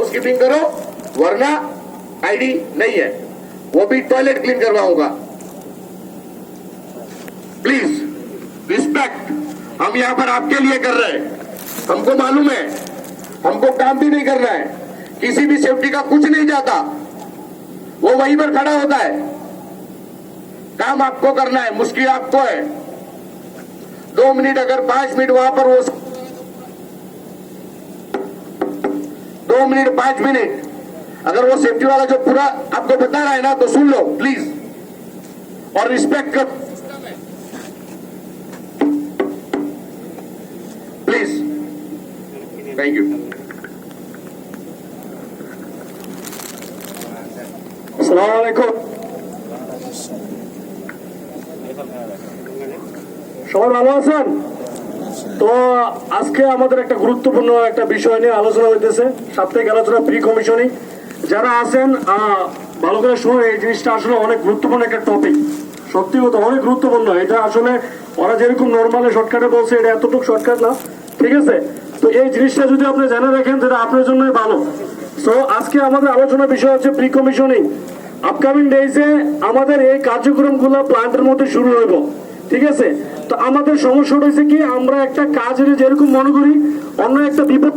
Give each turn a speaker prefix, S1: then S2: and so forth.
S1: House keeping करो, वरना ID नहीं है, वो भी टॉयलेट क्लीन करवाऊंगा। प्लीज रिस्पेक्ट, हम यहाँ पर आपके लिए कर रहे हैं, हमको मालूम है, हमको काम भी नहीं करना है, किसी भी सेफ्टी का कुछ नहीं जाता, वो वहीं पर खड़ा होता है। काम आपको करना है, मुश्किल आपको है। 2 मिनट अगर 5 मिनट वहां पर वो 2 मिनट 5 मिनट अगर वो सेफ्टी वाला जो पूरा आपको बता रहा है ना, तो सुन लो प्लीज और रिस्पेक्ट कर प्लीज। Thank you.
S2: আসসালামু আলাইকুম। সবাই ভালো আছেন তো? আজকে আমাদের একটা গুরুত্বপূর্ণ একটা বিষয় নিয়ে আলোচনা হইতেছে, সাপ্তাহিক আলোচনা প্রি কমিশনিং। যারা আছেন ভালো করে শুনুন, এই জিনিসটা আসলে অনেক গুরুত্বপূর্ণ একটা টপিক, সত্যি কথা অনেক গুরুত্বপূর্ণ। এটা আসলে ওরা যেরকম নর্মালি শর্টকাটে বলছে, এটা এতটুকু শর্টকাট না, ঠিক আছে? তো এই জিনিসটা যদি আপনি জেনে রাখেন, যেটা আপনার জন্যই ভালো। সো আজকে আমাদের আলোচনার বিষয় হচ্ছে প্রি কমিশনিং। আপকামিং ডেজে আমাদের এই কার্যক্রমগুলো প্লান্টের মধ্যে শুরু হইব, ঠিক আছে? তো আমাদের সমস্যাটা হয়েছে কি, আমরা একটা কাজের যেরকম মনে করি, অন্য একটা বিপদ